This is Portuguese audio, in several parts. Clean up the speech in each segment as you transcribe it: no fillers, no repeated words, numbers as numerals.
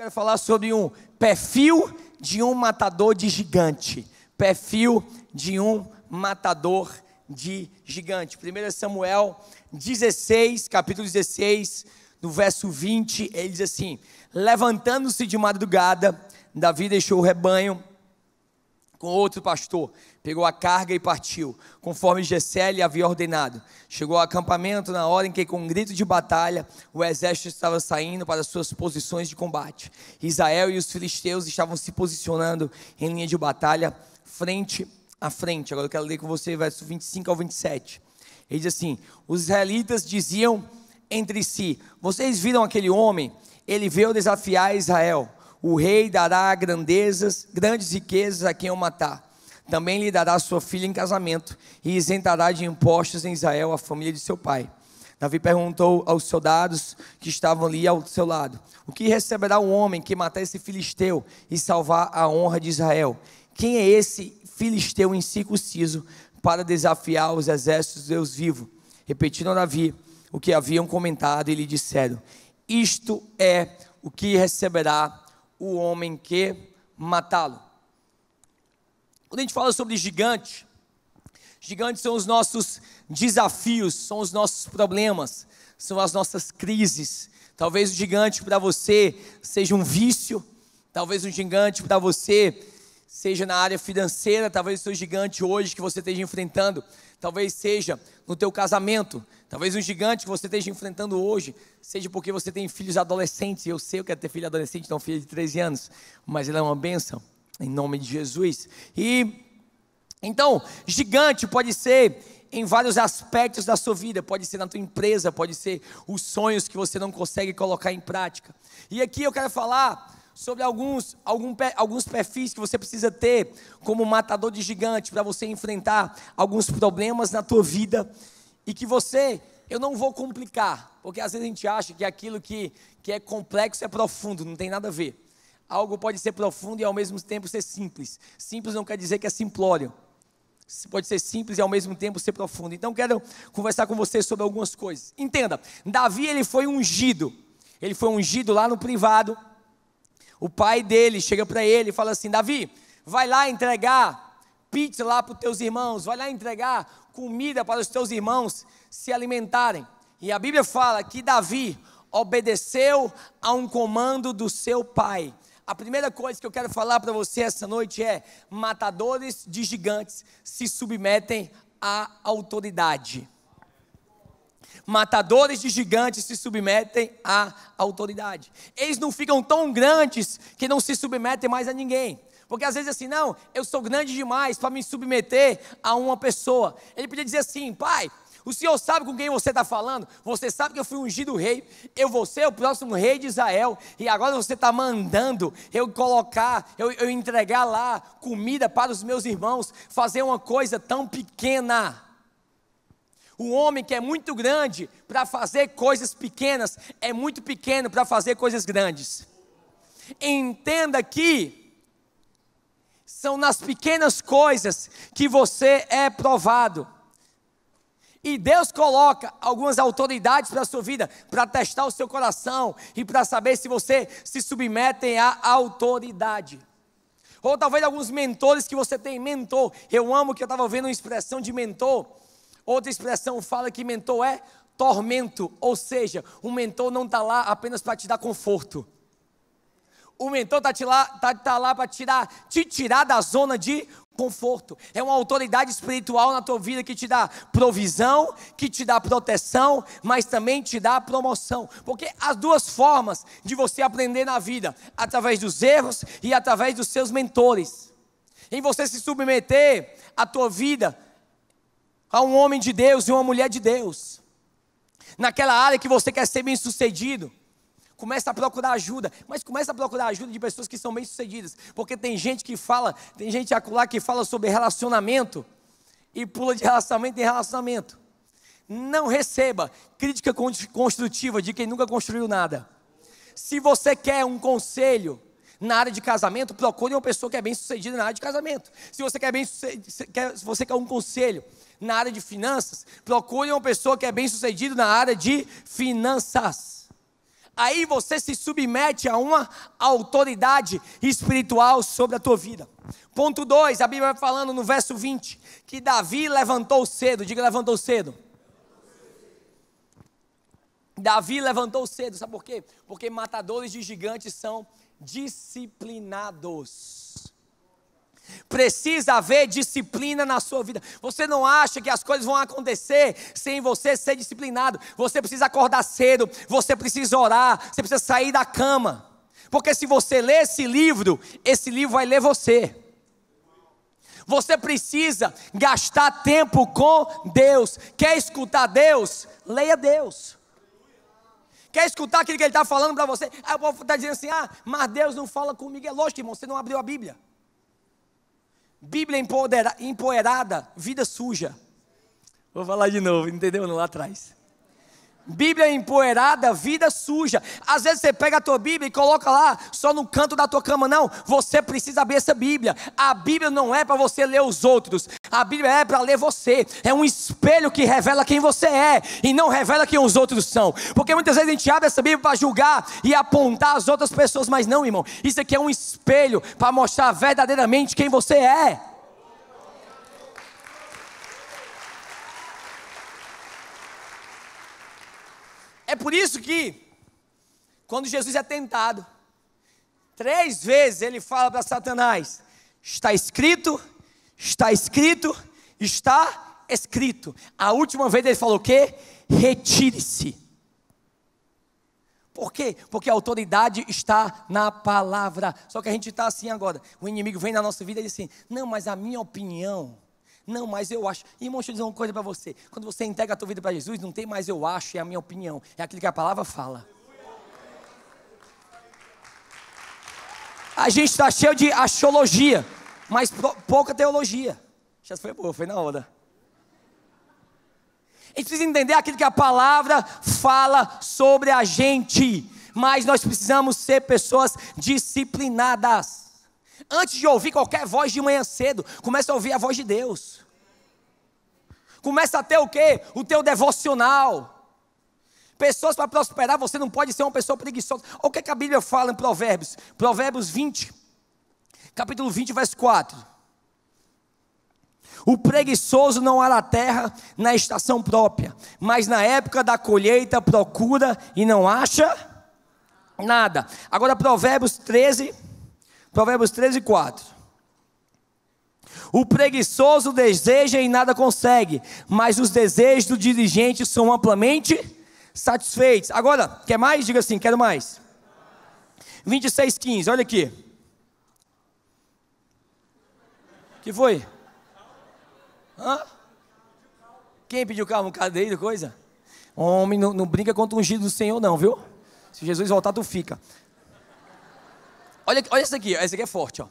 Quero falar sobre um perfil de um matador de gigante. Perfil de um matador de gigante. 1 Samuel 16, capítulo 16, no verso 20, ele diz assim: levantando-se de madrugada, Davi deixou o rebanho com outro pastor, pegou a carga e partiu, conforme Jessé lhe havia ordenado. Chegou ao acampamento na hora em que, com um grito de batalha, o exército estava saindo para suas posições de combate. Israel e os filisteus estavam se posicionando em linha de batalha, frente a frente. Agora eu quero ler com você verso 25 ao 27. Ele diz assim: os israelitas diziam entre si: vocês viram aquele homem? Ele veio desafiar Israel. O rei dará grandes riquezas a quem o matar. Também lhe dará sua filha em casamento e isentará de impostos em Israel a família de seu pai. Davi perguntou aos soldados que estavam ali ao seu lado: o que receberá o homem que matar esse filisteu e salvar a honra de Israel? Quem é esse filisteu incircunciso para desafiar os exércitos de Deus vivo? Repetiram a Davi o que haviam comentado e lhe disseram: isto é o que receberá o homem que matá-lo. Quando a gente fala sobre gigante, gigantes são os nossos desafios, são os nossos problemas, são as nossas crises. Talvez o gigante para você seja um vício, talvez um gigante para você seja na área financeira, talvez o seu gigante hoje que você esteja enfrentando, talvez seja no teu casamento, talvez um gigante que você esteja enfrentando hoje, seja porque você tem filhos adolescentes. Eu sei, eu quero ter filho adolescente, então um filho de 13 anos, mas ele é uma bênção, em nome de Jesus. E então, gigante pode ser em vários aspectos da sua vida, pode ser na tua empresa, pode ser os sonhos que você não consegue colocar em prática. E aqui eu quero falar sobre alguns perfis que você precisa ter como matador de gigante, para você enfrentar alguns problemas na tua vida, e que eu não vou complicar, porque às vezes a gente acha que aquilo que é complexo é profundo, não tem nada a ver. Algo pode ser profundo e ao mesmo tempo ser simples. Simples não quer dizer que é simplório. Pode ser simples e ao mesmo tempo ser profundo. Então quero conversar com você sobre algumas coisas. Entenda, Davi ele foi ungido lá no privado. O pai dele chega para ele e fala assim: Davi, vai lá entregar pizza lá para os teus irmãos, vai lá entregar comida para os teus irmãos se alimentarem. E a Bíblia fala que Davi obedeceu a um comando do seu pai. A primeira coisa que eu quero falar para você essa noite é: matadores de gigantes se submetem à autoridade. Matadores de gigantes se submetem à autoridade. Eles não ficam tão grandes que não se submetem mais a ninguém. Porque às vezes assim, não, eu sou grande demais para me submeter a uma pessoa. Ele podia dizer assim: pai, o senhor sabe com quem você está falando? Você sabe que eu fui ungido rei, eu vou ser o próximo rei de Israel, e agora você está mandando eu entregar lá comida para os meus irmãos, fazer uma coisa tão pequena. O homem que é muito grande para fazer coisas pequenas, é muito pequeno para fazer coisas grandes. Entenda que são nas pequenas coisas que você é provado. E Deus coloca algumas autoridades para a sua vida, para testar o seu coração e para saber se você se submete à autoridade. Ou talvez alguns mentores que você tem. Mentor, eu amo que eu estava vendo uma expressão de mentor. Outra expressão fala que mentor é tormento, ou seja, o mentor não está lá apenas para te dar conforto. O mentor está lá para te tirar da zona de conforto. É uma autoridade espiritual na tua vida que te dá provisão, que te dá proteção, mas também te dá promoção. Porque as duas formas de você aprender na vida, através dos erros e através dos seus mentores. Em você se submeter a tua vida a um homem de Deus e uma mulher de Deus. Naquela área que você quer ser bem sucedido, começa a procurar ajuda, mas começa a procurar ajuda de pessoas que são bem sucedidas, porque tem gente acolá que fala sobre relacionamento e pula de relacionamento em relacionamento. Não receba crítica construtiva de quem nunca construiu nada. Se você quer um conselho na área de casamento, procure uma pessoa que é bem sucedida na área de casamento. Se você quer um conselho na área de finanças, procure uma pessoa que é bem sucedida na área de finanças. aí você se submete a uma autoridade espiritual sobre a tua vida. Ponto 2, a Bíblia vai falando no verso 20, que Davi levantou cedo. Diga, levantou cedo. Davi levantou cedo, sabe por quê? Porque matadores de gigantes são disciplinados. Precisa haver disciplina na sua vida. Você não acha que as coisas vão acontecer sem você ser disciplinado. Você precisa acordar cedo, você precisa orar, você precisa sair da cama. Porque se você ler esse livro vai ler você. Você precisa gastar tempo com Deus. Quer escutar Deus? Leia Deus. Quer escutar aquilo que Ele está falando para você? Aí o povo está dizendo assim, mas Deus não fala comigo. É lógico, irmão, você não abriu a Bíblia. Bíblia empoeirada, vida suja. Vou falar de novo, entendeu? Lá atrás. Bíblia empoeirada, vida suja. Às vezes você pega a tua Bíblia e coloca lá, só no canto da tua cama. Não, você precisa abrir essa Bíblia. A Bíblia não é para você ler os outros. A Bíblia é para ler você. É um espelho que revela quem você é e não revela quem os outros são. Porque muitas vezes a gente abre essa Bíblia para julgar e apontar as outras pessoas. Mas não, irmão, isso aqui é um espelho para mostrar verdadeiramente quem você é. É por isso que, quando Jesus é tentado, 3 vezes ele fala para Satanás: está escrito, está escrito, está escrito. A última vez ele falou o quê? Retire-se. Por quê? Porque a autoridade está na palavra. Só que a gente está assim agora. O inimigo vem na nossa vida e diz assim: não, mas a minha opinião... Não, mas eu acho. Irmão, deixa eu dizer uma coisa para você. Quando você entrega a tua vida para Jesus, não tem mais eu acho, é a minha opinião. É aquilo que a palavra fala. A gente está cheio de axiologia, mas pouca teologia. Já foi boa, foi na hora. A gente precisa entender aquilo que a palavra fala sobre a gente. Mas nós precisamos ser pessoas disciplinadas. Antes de ouvir qualquer voz de manhã cedo, começa a ouvir a voz de Deus. Começa a ter o quê? O teu devocional. Pessoas para prosperar, você não pode ser uma pessoa preguiçosa. Olha o que a Bíblia fala em Provérbios. Provérbios 20, capítulo 20, verso 4. O preguiçoso não ara a terra na estação própria, mas na época da colheita procura e não acha nada. Agora Provérbios 13, 4. O preguiçoso deseja e nada consegue, mas os desejos do diligente são amplamente satisfeitos. Agora, quer mais? Diga assim, quero mais. 26:15, olha aqui. O que foi? Quem pediu calma? Cadeiro, coisa? Homem, não brinca contra o ungido do Senhor não, viu? Se Jesus voltar, tu fica. Olha isso aqui, esse aqui é forte, ó.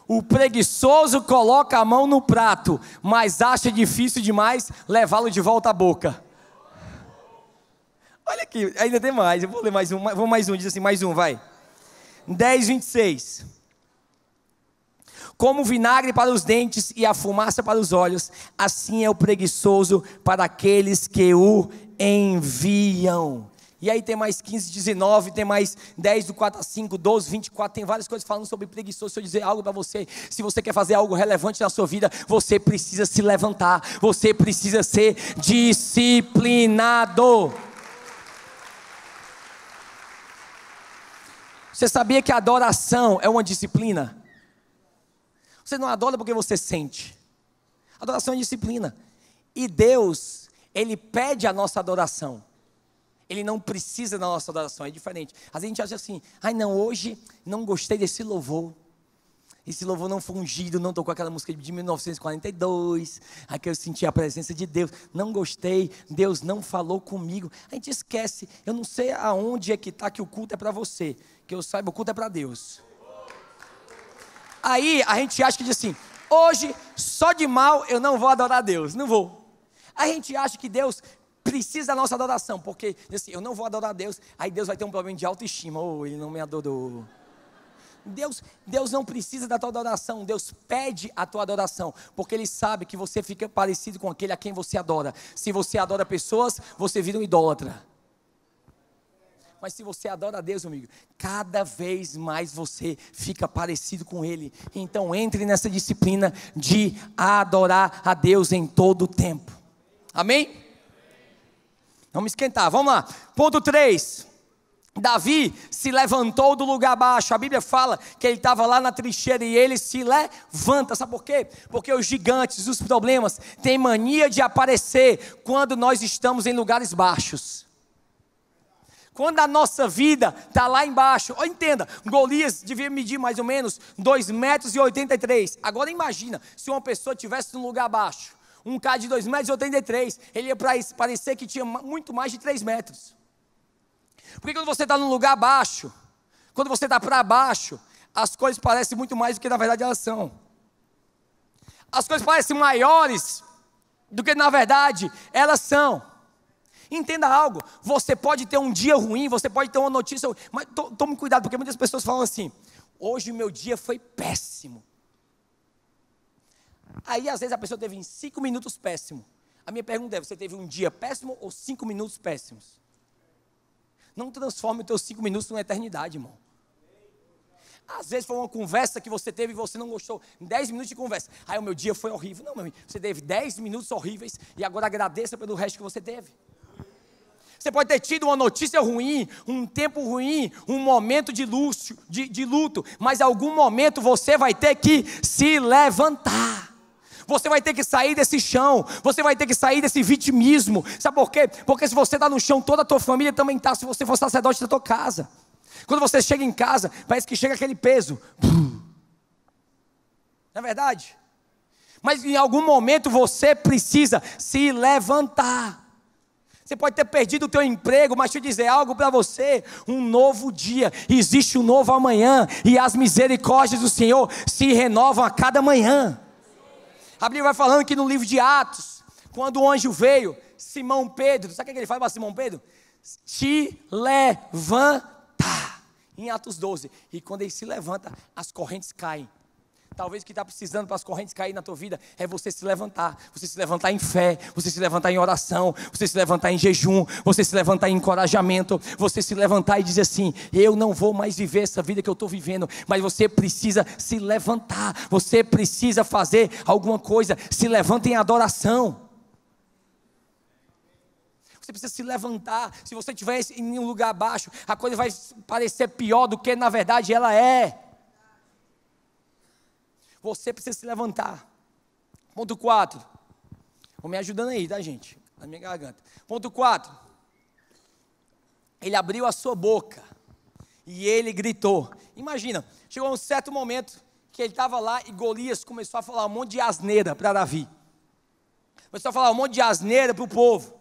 O preguiçoso coloca a mão no prato, mas acha difícil demais levá-lo de volta à boca. Olha aqui, ainda tem mais, eu vou ler mais um, vou mais um, diz assim, mais um, vai. 10:26. Como o vinagre para os dentes e a fumaça para os olhos, assim é o preguiçoso para aqueles que o enviam. E aí tem mais 15:19, tem mais 10:4-5, 12:24, tem várias coisas falando sobre preguiçoso. Se eu dizer algo para você, se você quer fazer algo relevante na sua vida, você precisa se levantar, você precisa ser disciplinado. Você sabia que a adoração é uma disciplina? Você não adora porque você sente. Adoração é disciplina. E Deus, Ele pede a nossa adoração. Ele não precisa da nossa adoração, é diferente. Às vezes a gente acha assim: ai não, hoje não gostei desse louvor. Esse louvor não foi ungido, não tocou aquela música de 1942. Aqui eu senti a presença de Deus. Não gostei, Deus não falou comigo. A gente esquece, eu não sei aonde é que está que o culto é para você. Que eu saiba, o culto é para Deus. Aí a gente acha que diz assim: hoje, só de mal eu não vou adorar a Deus, não vou. A gente acha que Deus precisa da nossa adoração, porque assim, eu não vou adorar a Deus, aí Deus vai ter um problema de autoestima. Ele não me adorou. Deus não precisa da tua adoração. Deus pede a tua adoração, porque Ele sabe que você fica parecido com aquele a quem você adora. Se você adora pessoas, você vira um idólatra. Mas se você adora a Deus, amigo, cada vez mais você fica parecido com Ele. Então entre nessa disciplina de adorar a Deus em todo o tempo. Amém? Vamos esquentar, vamos lá. Ponto 3. Davi se levantou do lugar baixo. A Bíblia fala que ele estava lá na trincheira e ele se levanta. Sabe por quê? Porque os gigantes, os problemas têm mania de aparecer quando nós estamos em lugares baixos. Quando a nossa vida está lá embaixo. Entenda, Golias devia medir mais ou menos 2,83 metros. Agora imagina, se uma pessoa estivesse num lugar baixo, um cara de 2,83 metros, ele ia parecer que tinha muito mais de 3 metros. Porque quando você está num lugar baixo, quando você está para baixo, as coisas parecem muito mais do que na verdade elas são. As coisas parecem maiores do que na verdade elas são. Entenda algo, você pode ter um dia ruim, você pode ter uma notícia ruim, mas tome cuidado, porque muitas pessoas falam assim: hoje o meu dia foi péssimo. Aí às vezes a pessoa teve em 5 minutos péssimo. A minha pergunta é: você teve um dia péssimo ou 5 minutos péssimos? Não transforme os teus 5 minutos numa eternidade, irmão. Às vezes foi uma conversa que você teve e você não gostou. 10 minutos de conversa. Aí o meu dia foi horrível. Não, meu amigo, você teve 10 minutos horríveis e agora agradeça pelo resto que você teve. Você pode ter tido uma notícia ruim, um tempo ruim, um momento de luto, mas em algum momento você vai ter que se levantar. Você vai ter que sair desse chão, você vai ter que sair desse vitimismo. Sabe por quê? Porque se você está no chão, toda a tua família também está, se você for sacerdote da tua casa. Quando você chega em casa, parece que chega aquele peso. Não é verdade? Mas em algum momento você precisa se levantar. Você pode ter perdido o teu emprego, mas deixa eu dizer algo para você: um novo dia, existe um novo amanhã, e as misericórdias do Senhor se renovam a cada manhã. A Bíblia vai falando que no livro de Atos, quando o anjo veio, Simão Pedro, sabe o que ele fala para Simão Pedro? Te levanta, em Atos 12, e quando ele se levanta, as correntes caem. Talvez o que está precisando para as correntes cair na tua vida é você se levantar em fé, você se levantar em oração, você se levantar em jejum, você se levantar em encorajamento, você se levantar e dizer assim: eu não vou mais viver essa vida que eu estou vivendo. Mas você precisa se levantar, você precisa fazer alguma coisa. Se levanta em adoração. Você precisa se levantar. Se você estiver em um lugar baixo, a coisa vai parecer pior do que na verdade ela é. Você precisa se levantar. Ponto 4. Vou me ajudando aí, tá, gente? Na minha garganta. Ponto 4. Ele abriu a sua boca e ele gritou. Imagina, chegou um certo momento que ele estava lá e Golias começou a falar um monte de asneira para Davi. Começou a falar um monte de asneira para o povo.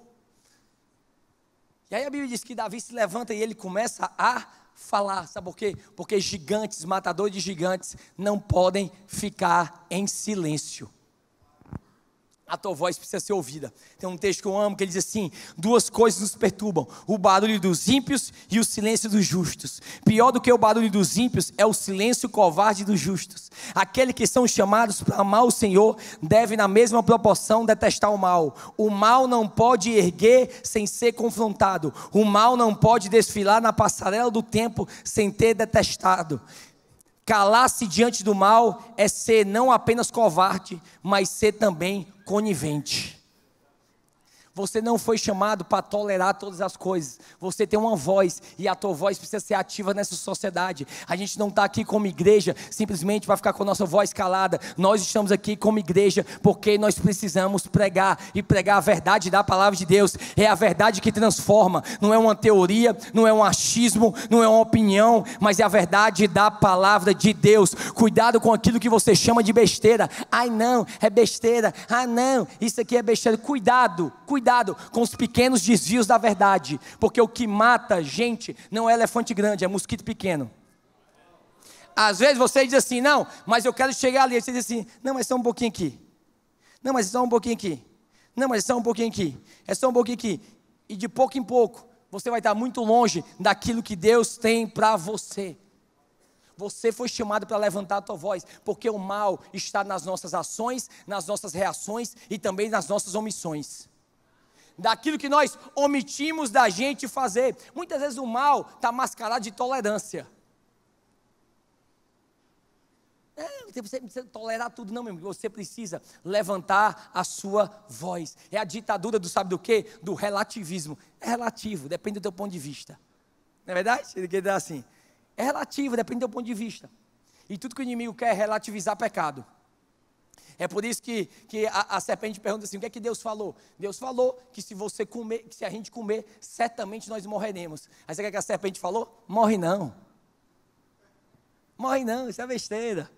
E aí a Bíblia diz que Davi se levanta e ele começa a falar. Sabe por quê? Porque gigantes, matadores de gigantes, não podem ficar em silêncio. A tua voz precisa ser ouvida. Tem um texto que eu amo que ele diz assim: 2 coisas nos perturbam: o barulho dos ímpios e o silêncio dos justos. Pior do que o barulho dos ímpios é o silêncio covarde dos justos. Aqueles que são chamados para amar o Senhor devem na mesma proporção detestar o mal. O mal não pode erguer sem ser confrontado. O mal não pode desfilar na passarela do tempo sem ter detestado. Calar-se diante do mal é ser não apenas covarde, mas ser também conivente. Você não foi chamado para tolerar todas as coisas. Você tem uma voz e a tua voz precisa ser ativa nessa sociedade. A gente não está aqui como igreja simplesmente para ficar com a nossa voz calada. Nós estamos aqui como igreja porque nós precisamos pregar e pregar a verdade da palavra de Deus. É a verdade que transforma. Não é uma teoria, não é um achismo, não é uma opinião, mas é a verdade da palavra de Deus. Cuidado com aquilo que você chama de besteira. Ai não, é besteira. Ah não, isso aqui é besteira. Cuidado com os pequenos desvios da verdade, porque o que mata gente não é elefante grande, é mosquito pequeno. Às vezes você diz assim: não, mas eu quero chegar ali. Você diz assim: não, mas só um pouquinho aqui. Não, mas só um pouquinho aqui. Não, mas só um pouquinho aqui. É só um pouquinho aqui. E de pouco em pouco, você vai estar muito longe daquilo que Deus tem para você. Você foi chamado para levantar a tua voz, porque o mal está nas nossas ações, nas nossas reações e também nas nossas omissões. Daquilo que nós omitimos da gente fazer. Muitas vezes o mal está mascarado de tolerância. Você precisa tolerar tudo, não, meu amigo. Você precisa levantar a sua voz. É a ditadura do sabe do quê? Do relativismo. É relativo, depende do teu ponto de vista. Não é verdade? Ele quer dizer assim. É relativo, depende do teu ponto de vista. E tudo que o inimigo quer é relativizar pecado. É por isso que a serpente pergunta assim, o que é que Deus falou? Deus falou que se você comer, que se a gente comer, certamente nós morreremos. Aí você quer que a serpente falou? Morre não. Morre não, isso é besteira.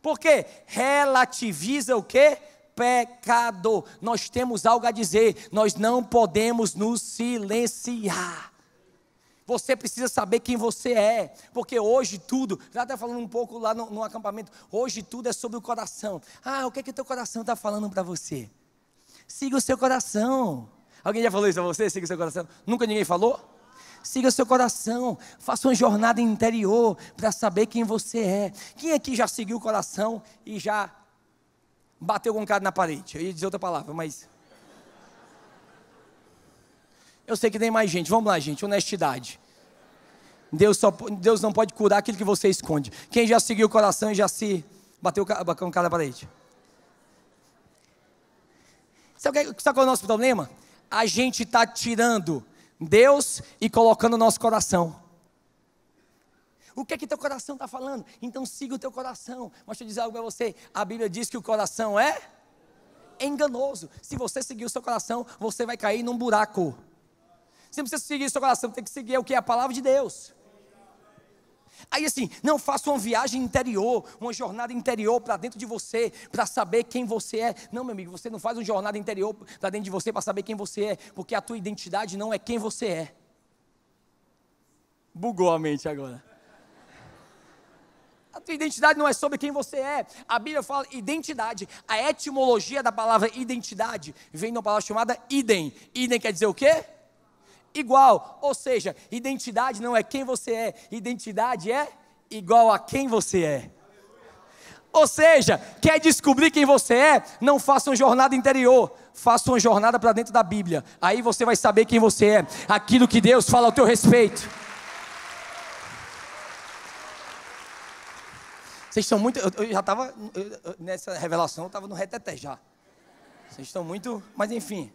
Por quê? Relativiza o quê? Pecado. Nós temos algo a dizer, nós não podemos nos silenciar. Você precisa saber quem você é, porque hoje tudo, já está falando um pouco lá no acampamento, hoje tudo é sobre o coração. O que é que o teu coração está falando para você? Siga o seu coração. Alguém já falou isso a você? Siga o seu coração? Nunca ninguém falou? Siga o seu coração, faça uma jornada interior para saber quem você é. Quem aqui já seguiu o coração e já bateu com um cara na parede? Eu ia dizer outra palavra, mas... Eu sei que tem mais gente, vamos lá gente, honestidade. Deus não pode curar aquilo que você esconde. Quem já seguiu o coração e já se bateu com o cara na parede? Sabe qual é o nosso problema? A gente está tirando Deus e colocando o nosso coração. O que é que teu coração está falando? Então siga o teu coração. Mas deixa eu dizer algo para você, a Bíblia diz que o coração é enganoso. Se você seguir o seu coração, você vai cair num buraco. Você não precisa seguir o seu coração, tem que seguir o que é a palavra de Deus. Aí assim, não faça uma viagem interior, uma jornada interior para dentro de você, para saber quem você é. Não, meu amigo, você não faz uma jornada interior para dentro de você para saber quem você é, porque a tua identidade não é quem você é. Bugou a mente agora. A tua identidade não é sobre quem você é. A Bíblia fala identidade. A etimologia da palavra identidade vem de uma palavra chamada idem. Idem quer dizer o quê? Igual, ou seja, identidade não é quem você é, identidade é igual a quem você é. Ou seja, quer descobrir quem você é, não faça uma jornada interior, faça uma jornada para dentro da Bíblia. Aí você vai saber quem você é, aquilo que Deus fala ao teu respeito. Vocês estão muito, eu já estava, nessa revelação, eu estava no reteté já. Vocês estão muito, mas enfim.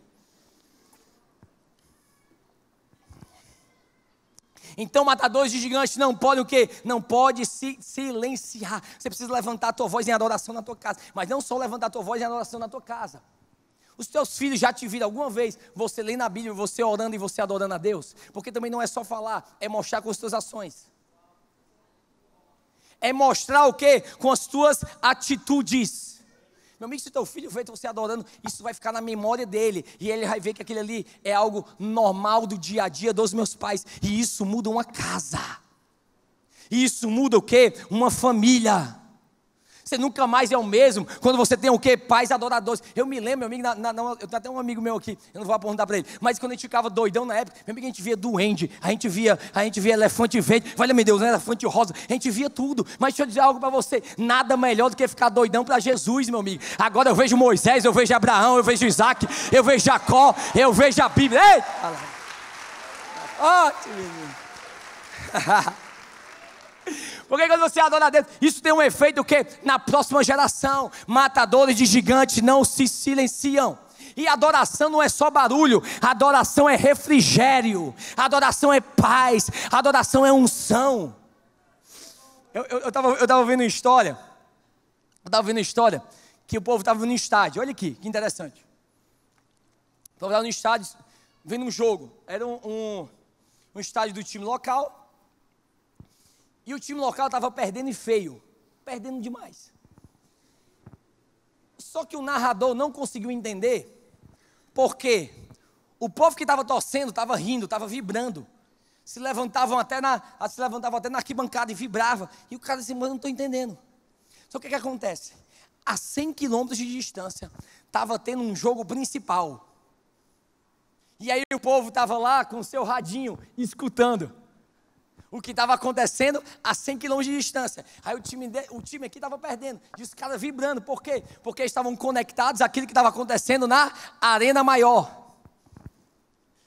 Então matadores de gigantes não podem o quê? Não pode se silenciar. Você precisa levantar a tua voz em adoração na tua casa. Mas não só levantar a tua voz em adoração na tua casa. Os teus filhos já te viram alguma vez você lendo a Bíblia, você orando e você adorando a Deus? Porque também não é só falar, é mostrar com as tuas ações. É mostrar o quê? Com as tuas atitudes. Meu amigo, se teu filho vê você adorando, isso vai ficar na memória dele. E ele vai ver que aquilo ali é algo normal do dia a dia dos meus pais. E isso muda uma casa. E isso muda o quê? Uma família. Você nunca mais é o mesmo quando você tem o quê? Pais adoradores. Eu me lembro, meu amigo, eu tenho até um amigo meu aqui, eu não vou apontar para ele, mas quando a gente ficava doidão na época, meu amigo, a gente via duende, a gente via elefante verde, olha meu Deus, elefante rosa, a gente via tudo. Mas deixa eu dizer algo para você, nada melhor do que ficar doidão para Jesus, meu amigo. Agora eu vejo Moisés, eu vejo Abraão, eu vejo Isaac, eu vejo Jacó, eu vejo a Bíblia. Ei! Ótimo, menino. Porque quando você adora a Deus, isso tem um efeito o quê? Na próxima geração, matadores de gigantes não se silenciam. E adoração não é só barulho, adoração é refrigério, adoração é paz, adoração é unção. Eu estava vendo história, que o povo estava no estádio, olha aqui, que interessante. O povo estava no estádio, vendo um jogo, era um estádio do time local. E o time local estava perdendo e feio, perdendo demais. Só que o narrador não conseguiu entender, porque o povo que estava torcendo estava rindo, estava vibrando. Se levantavam até na arquibancada e vibrava. E o cara disse, mas eu não estou entendendo. Só que o que acontece? A 100 quilômetros de distância, estava tendo um jogo principal. E aí o povo estava lá com o seu radinho, escutando. o que estava acontecendo a 100 quilômetros de distância. Aí o time aqui estava perdendo, e os caras vibrando. Por quê? Porque eles estavam conectados àquilo que estava acontecendo na arena maior.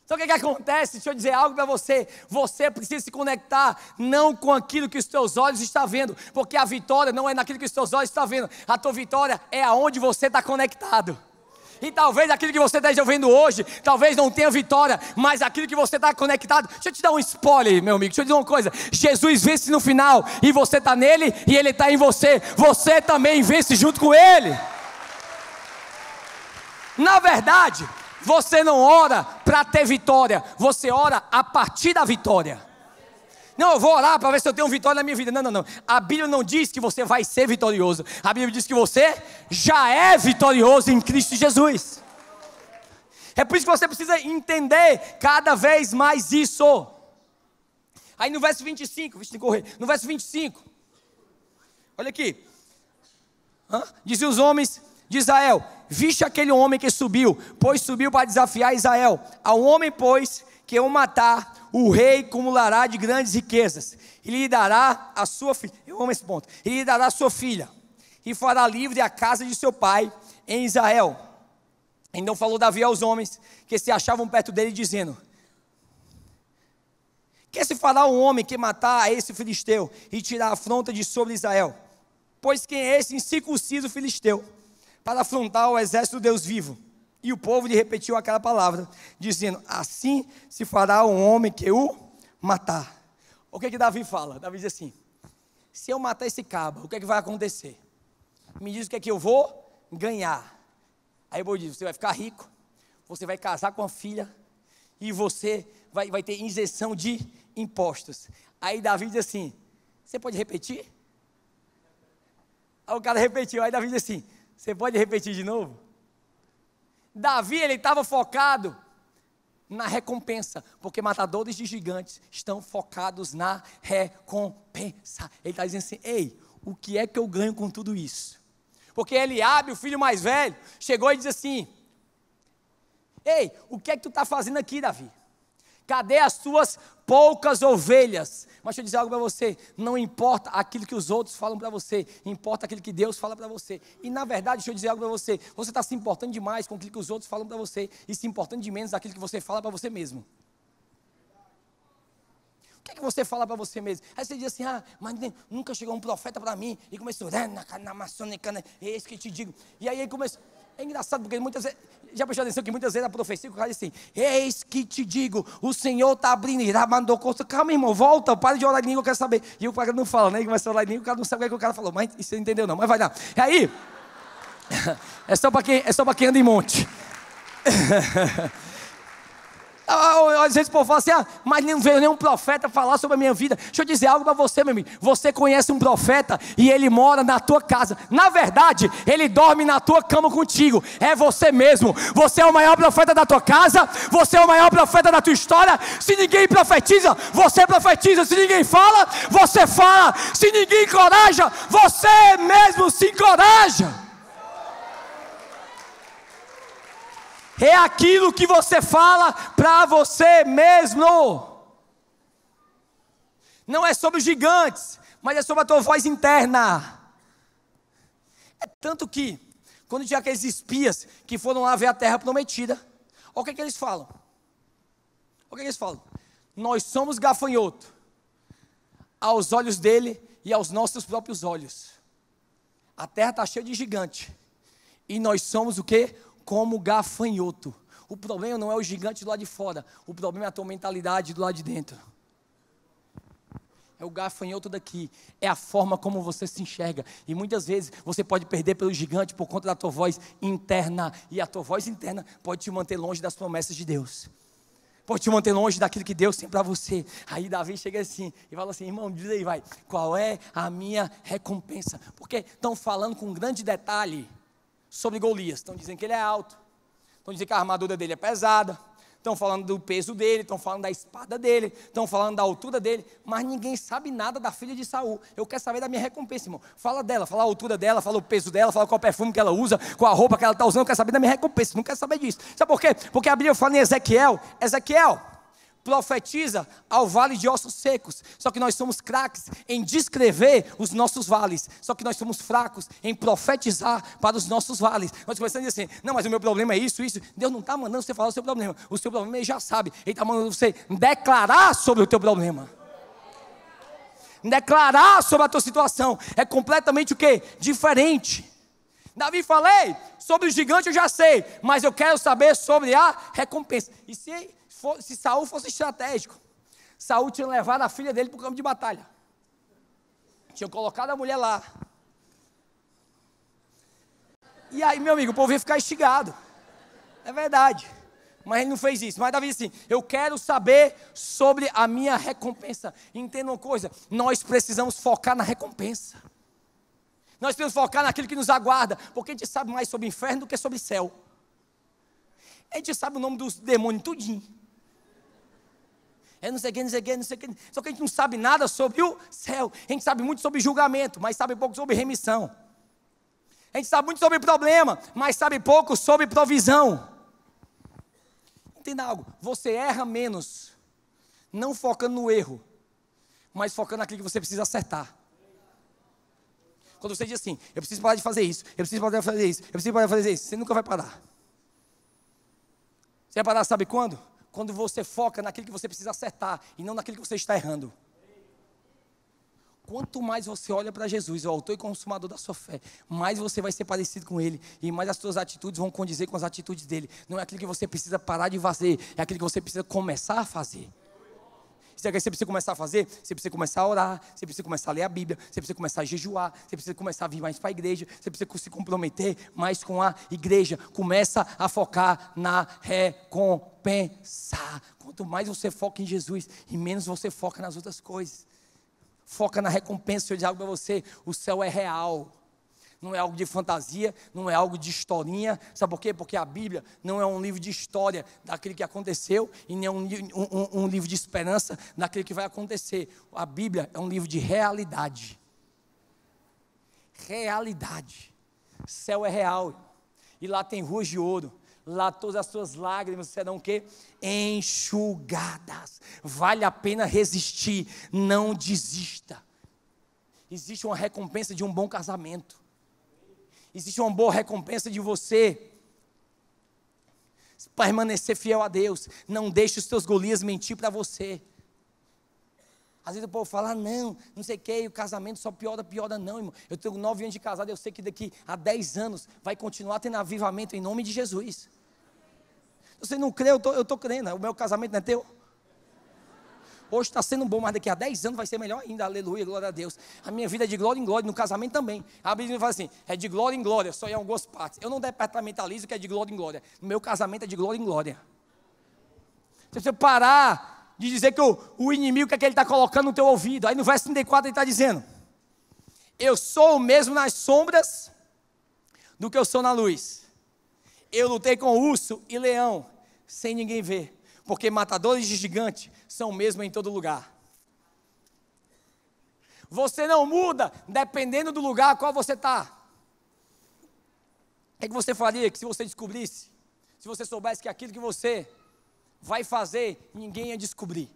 Então o que acontece? Deixa eu dizer algo para você. Você precisa se conectar não com aquilo que os teus olhos estão vendo, porque a vitória não é naquilo que os teus olhos estão vendo. A tua vitória é aonde você está conectado. E talvez aquilo que você esteja vendo hoje, talvez não tenha vitória, mas aquilo que você está conectado. Deixa eu te dar um spoiler, meu amigo. Deixa eu dizer uma coisa. Jesus vence no final, e você está nele, e ele está em você. Você também vence junto com ele. Na verdade, você não ora para ter vitória, você ora a partir da vitória. Não, eu vou orar para ver se eu tenho vitória na minha vida. Não. A Bíblia não diz que você vai ser vitorioso. A Bíblia diz que você já é vitorioso em Cristo Jesus. É por isso que você precisa entender cada vez mais isso. Aí no verso 25, no verso 25, olha aqui. Dizem os homens de Israel: viste aquele homem que subiu, pois subiu para desafiar Israel. Ao homem, pois, que o matar, o rei acumulará de grandes riquezas, e lhe dará a sua filha. Eu amo esse ponto. Ele lhe dará a sua filha, e fará livre a casa de seu pai em Israel. Então falou Davi aos homens que se achavam perto dele, dizendo: que se fará o homem que matar a esse filisteu e tirar a afronta de sobre Israel? Pois quem é esse incircunciso filisteu para afrontar o exército do Deus vivo? E o povo lhe repetiu aquela palavra, dizendo: assim se fará o homem que o matar. O que Davi fala? Davi diz assim: se eu matar esse cabo, o que vai acontecer? Me diz o que é que eu vou ganhar. Aí o povo diz: você vai ficar rico, você vai casar com a filha, e você vai ter isenção de impostos. Aí Davi diz assim: você pode repetir? Aí o cara repetiu, aí Davi diz assim: você pode repetir de novo? Davi, ele estava focado na recompensa, porque matadores de gigantes estão focados na recompensa. Ele está dizendo assim: ei, o que é que eu ganho com tudo isso? Porque Eliabe, o filho mais velho, chegou e disse assim: ei, o que é que tu está fazendo aqui, Davi? Cadê as tuas poucas ovelhas? Mas deixa eu dizer algo para você: não importa aquilo que os outros falam para você, importa aquilo que Deus fala para você. E na verdade, deixa eu dizer algo para você: você está se importando demais com aquilo que os outros falam para você, e se importando de menos daquilo que você fala para você mesmo. O que é que você fala para você mesmo? Aí você diz assim: mas nunca chegou um profeta para mim e começou, é esse que te digo. E aí ele começou. É engraçado porque muitas vezes, já prestou atenção que muitas vezes a profecia, o cara diz assim: eis que te digo, o Senhor está abrindo, irá mandou costa. Calma, irmão, volta, para de orar em língua, eu quero saber. E o cara não fala, né? Ele começa a orar em língua, o cara não sabe o que o cara falou, mas você não entendeu não, mas vai lá. E aí, é só para quem anda em monte. Às vezes o povo fala assim: mas não veio nenhum profeta falar sobre a minha vida. Deixa eu dizer algo para você, meu amigo. Você conhece um profeta e ele mora na tua casa. Na verdade, ele dorme na tua cama contigo. É você mesmo. Você é o maior profeta da tua casa. Você é o maior profeta da tua história. Se ninguém profetiza, você profetiza. Se ninguém fala, você fala. Se ninguém encoraja, você mesmo se encoraja. É aquilo que você fala para você mesmo. Não é sobre os gigantes, mas é sobre a tua voz interna. É tanto que, quando tinha aqueles espias que foram lá ver a terra prometida, olha o que eles falam. Olha o que eles falam: nós somos gafanhoto aos olhos dele e aos nossos próprios olhos. A terra está cheia de gigante, e nós somos o quê? Como gafanhoto. O problema não é o gigante do lado de fora, o problema é a tua mentalidade do lado de dentro. É o gafanhoto daqui, é a forma como você se enxerga. E muitas vezes você pode perder pelo gigante por conta da tua voz interna. E a tua voz interna pode te manter longe das promessas de Deus, pode te manter longe daquilo que Deus tem para você. Aí Davi chega assim e fala assim: irmão, diz aí, vai, qual é a minha recompensa? Porque estão falando com um grande detalhe sobre Golias. Estão dizendo que ele é alto, estão dizendo que a armadura dele é pesada, estão falando do peso dele, estão falando da espada dele, estão falando da altura dele, mas ninguém sabe nada da filha de Saul. Eu quero saber da minha recompensa, irmão. Fala dela, fala a altura dela, fala o peso dela, fala qual perfume que ela usa, qual a roupa que ela está usando. Eu quero saber da minha recompensa, não quero saber disso. Sabe por quê? Porque a Bíblia fala em Ezequiel, profetiza ao vale de ossos secos. Só que nós somos craques em descrever os nossos vales. Só que nós somos fracos em profetizar para os nossos vales. Nós começamos a dizer assim, não, mas o meu problema é isso. Deus não está mandando você falar o seu problema. O seu problema ele já sabe. Ele está mandando você declarar sobre o teu problema. Declarar sobre a tua situação. É completamente o quê? Diferente. Davi, falei sobre o gigante, eu já sei, mas eu quero saber sobre a recompensa. E se Saul fosse estratégico, Saul tinha levado a filha dele para o campo de batalha, tinha colocado a mulher lá, e aí, meu amigo, o povo ia ficar instigado, é verdade, mas ele não fez isso. Mas Davi disse assim, eu quero saber sobre a minha recompensa. Entenda uma coisa, nós precisamos focar na recompensa. Nós precisamos focar naquilo que nos aguarda, porque a gente sabe mais sobre o inferno do que sobre o céu. A gente sabe o nome dos demônios tudinho. É não sei o que, não sei o que, não sei o que. Só que a gente não sabe nada sobre o céu. A gente sabe muito sobre julgamento, mas sabe pouco sobre remissão. A gente sabe muito sobre problema, mas sabe pouco sobre provisão. Entenda algo, você erra menos, não focando no erro, mas focando naquilo que você precisa acertar. Quando você diz assim, eu preciso parar de fazer isso, eu preciso parar de fazer isso, eu preciso parar de fazer isso, você nunca vai parar. Você vai parar, sabe quando? Quando você foca naquilo que você precisa acertar e não naquilo que você está errando. Quanto mais você olha para Jesus, o autor e consumador da sua fé, mais você vai ser parecido com Ele e mais as suas atitudes vão condizer com as atitudes dele. Não é aquilo que você precisa parar de fazer, é aquilo que você precisa começar a fazer. Se é que você precisa começar a fazer, você precisa começar a orar, você precisa começar a ler a Bíblia, você precisa começar a jejuar, você precisa começar a vir mais para a igreja, você precisa se comprometer mais com a igreja. Começa a focar na recompensa. Quanto mais você foca em Jesus e menos você foca nas outras coisas. Foca na recompensa. Se eu dizer algo para você, o céu é real. Não é algo de fantasia, não é algo de historinha. Sabe por quê? Porque a Bíblia não é um livro de história daquilo que aconteceu e nem um livro de esperança daquilo que vai acontecer. A Bíblia é um livro de realidade. Realidade. O céu é real. E lá tem ruas de ouro. Lá todas as suas lágrimas serão o quê? Enxugadas. Vale a pena resistir. Não desista. Existe uma recompensa de um bom casamento. Existe uma boa recompensa de você permanecer fiel a Deus. Não deixe os teus Golias mentir para você. Às vezes o povo fala, não sei o que, o casamento só piora, não, irmão. Eu tenho 9 anos de casado, eu sei que daqui a 10 anos vai continuar tendo avivamento em nome de Jesus. Se você não crê, eu estou crendo, o meu casamento não é teu. Hoje está sendo bom, mas daqui a 10 anos vai ser melhor ainda, aleluia, glória a Deus. A minha vida é de glória em glória, no casamento também. A Bíblia fala assim, é de glória em glória, só em algumas partes. Eu não departamentalizo que é de glória em glória. No meu casamento é de glória em glória. Você precisa parar de dizer que o inimigo, que é que ele está colocando no teu ouvido. Aí no verso 34 ele está dizendo, eu sou o mesmo nas sombras do que eu sou na luz. Eu lutei com urso e leão, sem ninguém ver. Porque matadores de gigante são o mesmo em todo lugar. Você não muda dependendo do lugar a qual você está. O que você faria que se você descobrisse? Se você soubesse que aquilo que você vai fazer, ninguém ia descobrir.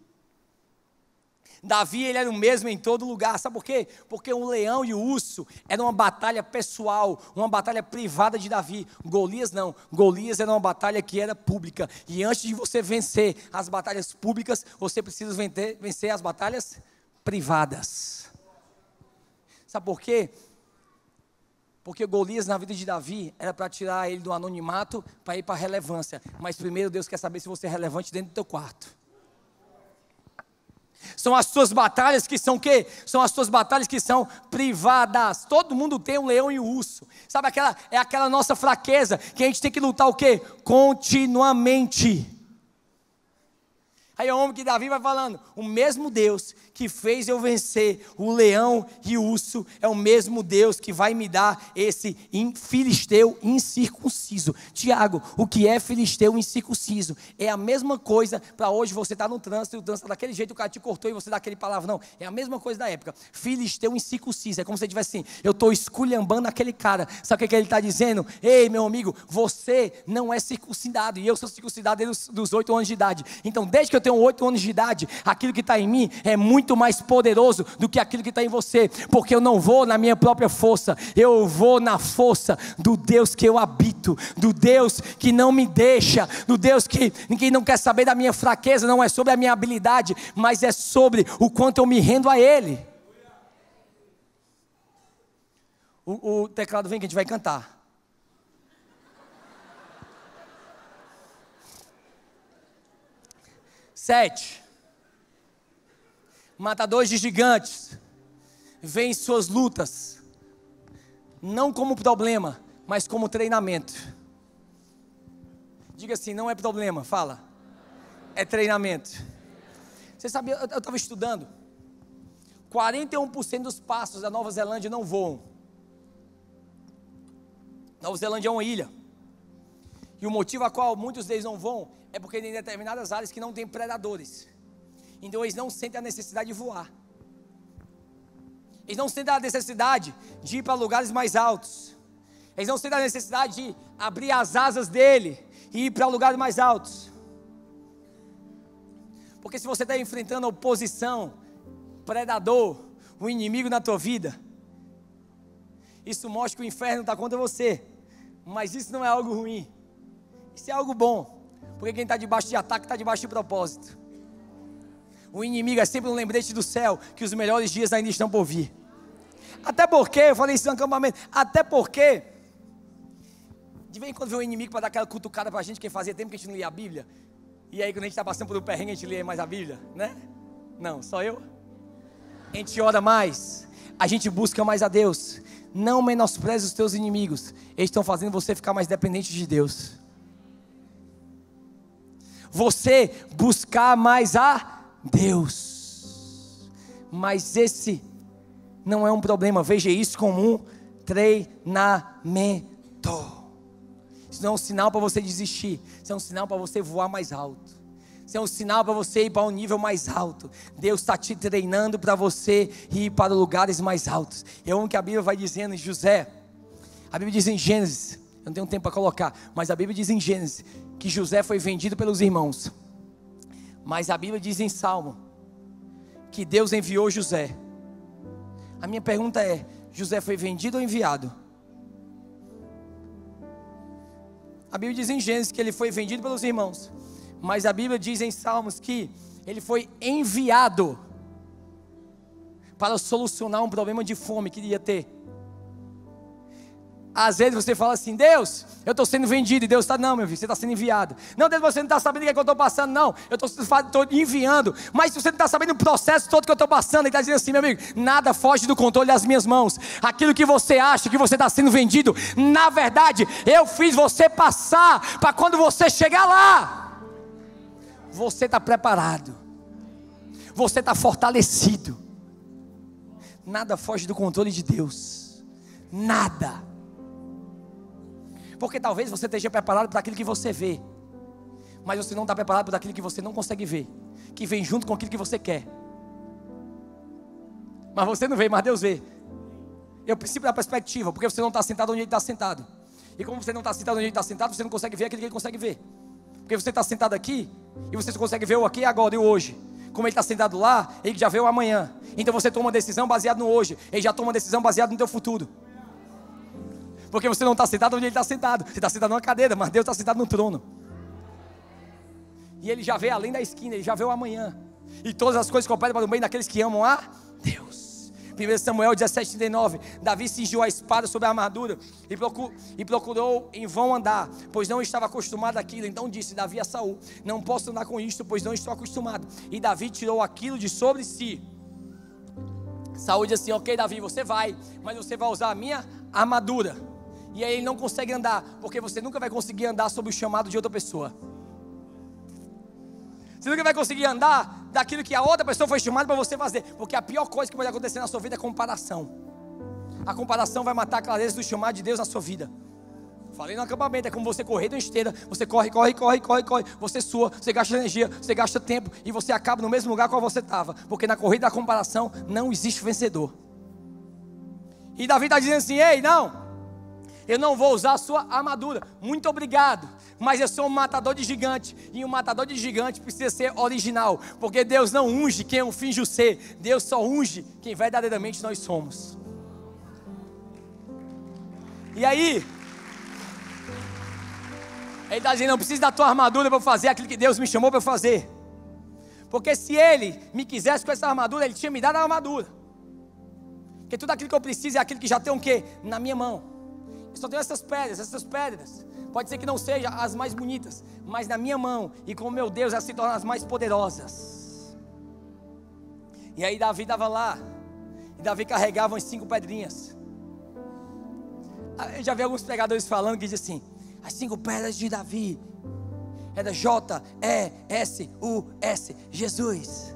Davi, ele era o mesmo em todo lugar, sabe por quê? Porque o leão e o urso era uma batalha pessoal, uma batalha privada de Davi. Golias não, Golias era uma batalha que era pública, e antes de você vencer as batalhas públicas, você precisa vencer as batalhas privadas. Sabe por quê? Porque Golias na vida de Davi era para tirar ele do anonimato, para ir para a relevância, mas primeiro Deus quer saber se você é relevante dentro do teu quarto. São as suas batalhas que são o quê? São as suas batalhas que são privadas. Todo mundo tem um leão e um urso. Sabe aquela nossa fraqueza que a gente tem que lutar o quê? Continuamente. Aí é o homem que Davi vai falando, o mesmo Deus que fez eu vencer o leão e o urso é o mesmo Deus que vai me dar esse filisteu incircunciso. Tiago, o que é filisteu incircunciso? É a mesma coisa para hoje você estar no trânsito, e o trânsito daquele jeito, o cara te cortou e você dá aquele palavrão. É a mesma coisa da época. Filisteu incircunciso, é como se ele tivesse assim, eu estou esculhambando aquele cara. Sabe o que ele está dizendo? Ei, meu amigo, você não é circuncidado, e eu sou circuncidado desde os 8 anos de idade. Então, desde que eu tenho 8 anos de idade, aquilo que está em mim é muito mais poderoso do que aquilo que está em você, porque eu não vou na minha própria força, eu vou na força do Deus que eu habito, do Deus que não me deixa, do Deus que não quer saber da minha fraqueza, não é sobre a minha habilidade, mas é sobre o quanto eu me rendo a Ele. O teclado vem que a gente vai cantar. Sete, matadores de gigantes veem suas lutas não como problema, mas como treinamento. Diga assim, não é problema, fala. É treinamento. Você sabia, eu estava estudando, 41% dos pássaros da Nova Zelândia não voam. Nova Zelândia é uma ilha. E o motivo a qual muitos deles não voam é porque tem determinadas áreas que não tem predadores. Então eles não sentem a necessidade de voar. Eles não sentem a necessidade de ir para lugares mais altos. Eles não sentem a necessidade de abrir as asas dele e ir para lugares mais altos. Porque se você está enfrentando a oposição, predador, o inimigo na tua vida, isso mostra que o inferno está contra você. Mas isso não é algo ruim. Isso é algo bom. Porque quem está debaixo de ataque está debaixo de propósito. O inimigo é sempre um lembrete do céu que os melhores dias ainda estão por vir. Até porque, eu falei isso no acampamento, até porque de vez em quando vem um inimigo para dar aquela cutucada para a gente, que fazia tempo que a gente não lia a Bíblia. E aí quando a gente está passando por um perrengue, a gente lê mais a Bíblia, né? Não, só eu. A gente ora mais, a gente busca mais a Deus. Não menospreze os teus inimigos, eles estão fazendo você ficar mais dependente de Deus. Você buscar mais a Deus. Mas esse não é um problema. Veja isso como um treinamento. Isso não é um sinal para você desistir. Isso é um sinal para você voar mais alto. Isso é um sinal para você ir para um nível mais alto. Deus está te treinando para você ir para lugares mais altos. É o que a Bíblia vai dizendo em José. A Bíblia diz em Gênesis, eu não tenho tempo para colocar, mas a Bíblia diz em Gênesis que José foi vendido pelos irmãos. Mas a Bíblia diz em Salmo que Deus enviou José. A minha pergunta é, José foi vendido ou enviado? A Bíblia diz em Gênesis que ele foi vendido pelos irmãos. Mas a Bíblia diz em Salmos que ele foi enviado para solucionar um problema de fome que iria ter. Às vezes você fala assim, Deus, eu estou sendo vendido. E Deus está, não meu filho, você está sendo enviado. Não, Deus, você não está sabendo o que é que eu estou passando. Não, eu estou enviando. Mas se você não está sabendo o processo todo que eu estou passando, Ele está dizendo assim, meu amigo, nada foge do controle das minhas mãos. Aquilo que você acha que você está sendo vendido, na verdade, eu fiz você passar, para quando você chegar lá, você está preparado. Você está fortalecido. Nada foge do controle de Deus. Nada. Porque talvez você esteja preparado para aquilo que você vê, mas você não está preparado para aquilo que você não consegue ver, que vem junto com aquilo que você quer. Mas você não vê, mas Deus vê. É o princípio da perspectiva, porque você não está sentado onde Ele está sentado. E como você não está sentado onde Ele está sentado, você não consegue ver aquilo que Ele consegue ver. Porque você está sentado aqui, e você só consegue ver o aqui e agora e o hoje. Como Ele está sentado lá, Ele já vê o amanhã. Então você toma uma decisão baseada no hoje, Ele já toma uma decisão baseada no teu futuro. Porque você não está sentado onde Ele está sentado. Você está sentado numa cadeira, mas Deus está sentado no trono. E Ele já vê além da esquina, Ele já vê o amanhã. E todas as coisas cooperam para o bem daqueles que amam a Deus. 1 Samuel 17:39. Davi cingiu a espada sobre a armadura e procurou em vão andar, pois não estava acostumado àquilo. Então disse Davi a Saul, não posso andar com isto, pois não estou acostumado. E Davi tirou aquilo de sobre si. Saul disse assim, ok Davi, você vai, mas você vai usar a minha armadura. E aí ele não consegue andar, porque você nunca vai conseguir andar sob o chamado de outra pessoa. Você nunca vai conseguir andar daquilo que a outra pessoa foi chamada para você fazer. Porque a pior coisa que pode acontecer na sua vida é comparação. A comparação vai matar a clareza do chamado de Deus na sua vida. Falei no acampamento, é como você correr de uma esteira. Você corre, você sua, você gasta energia, você gasta tempo, e você acaba no mesmo lugar qual você estava. Porque na corrida da comparação não existe vencedor. E Davi está dizendo assim: ei, não, eu não vou usar a sua armadura, muito obrigado, mas eu sou um matador de gigante, e um matador de gigante precisa ser original, porque Deus não unge quem eu finjo ser, Deus só unge quem verdadeiramente nós somos. E aí, ele está dizendo: não preciso da tua armadura para fazer aquilo que Deus me chamou para fazer, porque se Ele me quisesse com essa armadura, Ele tinha me dado a armadura. Porque tudo aquilo que eu preciso é aquilo que já tem o quê? Na minha mão. Eu só tenho essas pedras. Pode ser que não sejam as mais bonitas, mas na minha mão, e com o meu Deus, elas se tornam as mais poderosas. E aí Davi estava lá, e Davi carregava umas 5 pedrinhas. Eu já vi alguns pregadores falando que dizem assim: as 5 pedras de Davi era J-E-S-U-S, Jesus.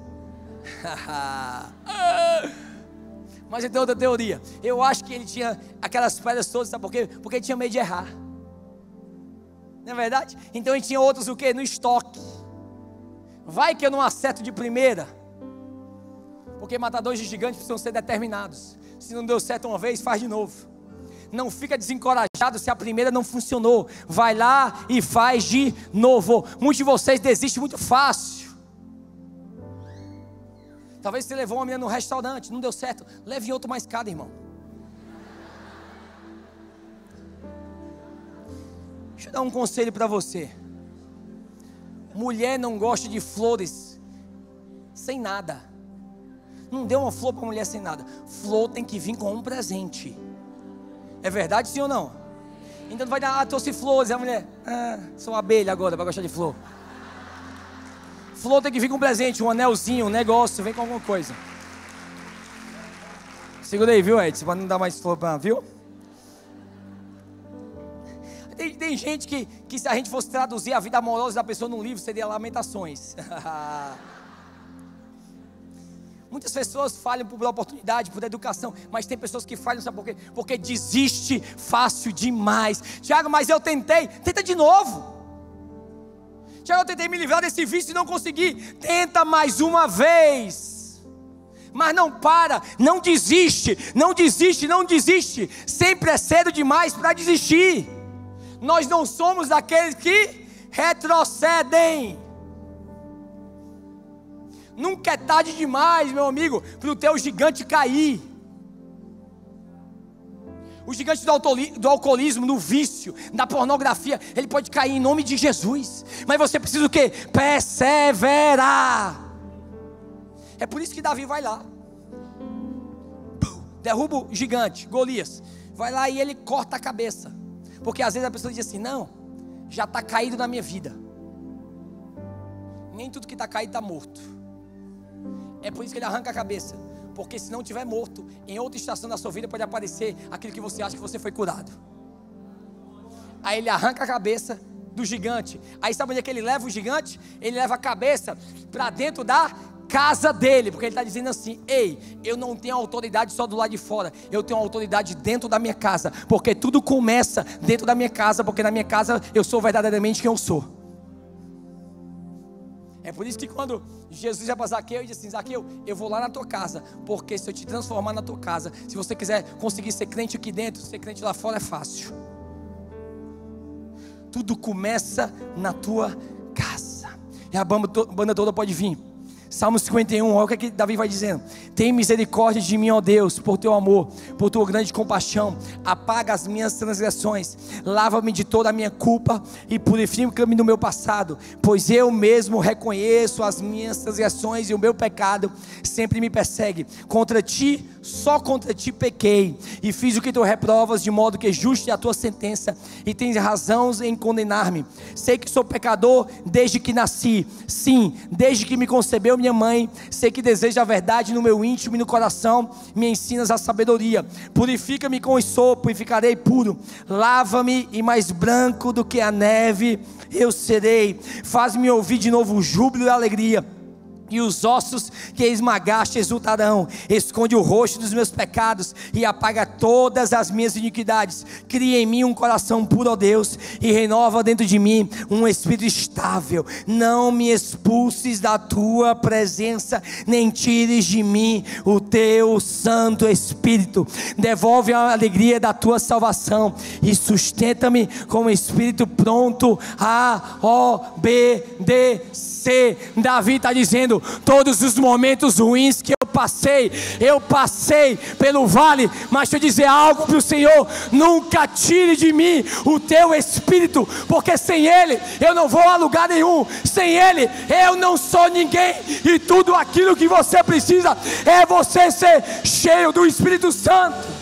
Mas eu tenho outra teoria. Eu acho que ele tinha aquelas pedras todas, sabe por quê? Porque ele tinha medo de errar. Não é verdade? Então ele tinha outras o quê? No estoque. Vai que eu não acerto de primeira. Porque matadores de gigantes precisam ser determinados. Se não deu certo uma vez, faz de novo. Não fica desencorajado se a primeira não funcionou. Vai lá e faz de novo. Muitos de vocês desistem muito fácil. Talvez você levou uma menina no restaurante, não deu certo. Leve em outro mais caro, irmão. Deixa eu dar um conselho para você. Mulher não gosta de flores sem nada. Não dê uma flor para mulher sem nada. Flor tem que vir com um presente. É verdade, sim ou não? Então não vai dar, trouxe flores. A mulher, sou abelha agora, vai gostar de flor. Flor tem que vir com um presente, um anelzinho, um negócio, vem com alguma coisa. Segura aí, viu, Edson? Para não dar mais flor para, viu? Tem gente que se a gente fosse traduzir a vida amorosa da pessoa num livro, seria Lamentações. Muitas pessoas falham por oportunidade, por educação, mas tem pessoas que falham, sabe por quê? Porque desiste fácil demais. Tiago, mas eu tentei, tenta de novo. Tiago, eu tentei me livrar desse vício e não consegui. Tenta mais uma vez. Mas não para, não desiste. Sempre é cedo demais para desistir. Nós não somos daqueles que retrocedem. Nunca é tarde demais, meu amigo, para o teu gigante cair. O gigante do alcoolismo, no vício, da pornografia, ele pode cair em nome de Jesus. Mas você precisa o quê? Perseverar. É por isso que Davi vai lá. Derruba o gigante, Golias. Vai lá e ele corta a cabeça. Porque às vezes a pessoa diz assim: não, já está caído na minha vida. Nem tudo que está caído está morto. É por isso que ele arranca a cabeça. Porque se não tiver morto, em outra estação da sua vida pode aparecer aquilo que você acha que você foi curado. Aí ele arranca a cabeça do gigante. Aí sabe onde é que ele leva o gigante? Ele leva a cabeça para dentro da casa dele. Porque ele está dizendo assim: ei, eu não tenho autoridade só do lado de fora, eu tenho autoridade dentro da minha casa. Porque tudo começa dentro da minha casa. Porque na minha casa eu sou verdadeiramente quem eu sou. É por isso que quando Jesus ia para Zaqueu, ele disse assim: Zaqueu, eu vou lá na tua casa, porque se eu te transformar na tua casa, se você quiser conseguir ser crente aqui dentro, ser crente lá fora é fácil. Tudo começa na tua casa. E a banda toda pode vir. Salmo 51, olha o que Davi vai dizendo: tem misericórdia de mim, ó Deus, por teu amor, por tua grande compaixão. Apaga as minhas transgressões, lava-me de toda a minha culpa e purifica-me do meu passado, pois eu mesmo reconheço as minhas transgressões e o meu pecado sempre me persegue. Contra ti, só contra ti pequei e fiz o que tu reprovas, de modo que justa é a tua sentença e tens razão em condenar-me. Sei que sou pecador desde que nasci, sim, desde que me concebeu minha mãe. Sei que desejo a verdade no meu íntimo e no coração me ensinas a sabedoria. Purifica-me com esopo e ficarei puro. Lava-me e mais branco do que a neve eu serei. Faz-me ouvir de novo o júbilo e a alegria. e os ossos que esmagaste exultarão. Esconde o rosto dos meus pecados e apaga todas as minhas iniquidades. Cria em mim um coração puro, ó Deus, e renova dentro de mim um espírito estável. Não me expulses da tua presença, nem tires de mim o teu Santo Espírito. Devolve a alegria da tua salvação e sustenta-me com o espírito pronto a obedecer. Davi está dizendo: todos os momentos ruins que eu passei pelo vale, mas deixa eu dizer algo para o Senhor: nunca tire de mim o teu Espírito, porque sem Ele eu não vou a lugar nenhum, sem Ele eu não sou ninguém, e tudo aquilo que você precisa é você ser cheio do Espírito Santo.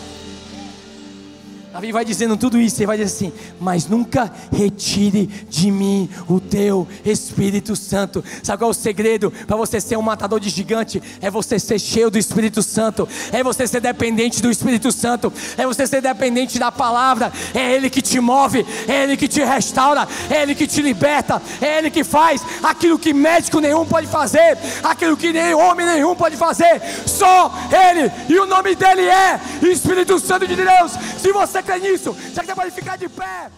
Davi vai dizendo tudo isso, ele vai dizer assim: mas nunca retire de mim o teu Espírito Santo. Sabe qual é o segredo para você ser um matador de gigante? É você ser cheio do Espírito Santo, é você ser dependente do Espírito Santo, é você ser dependente da palavra. É Ele que te move, é Ele que te restaura, é Ele que te liberta, é Ele que faz aquilo que médico nenhum pode fazer, aquilo que nem homem nenhum pode fazer, só Ele, e o nome dele é Espírito Santo de Deus. Se você crê nisso, você pode ficar de pé.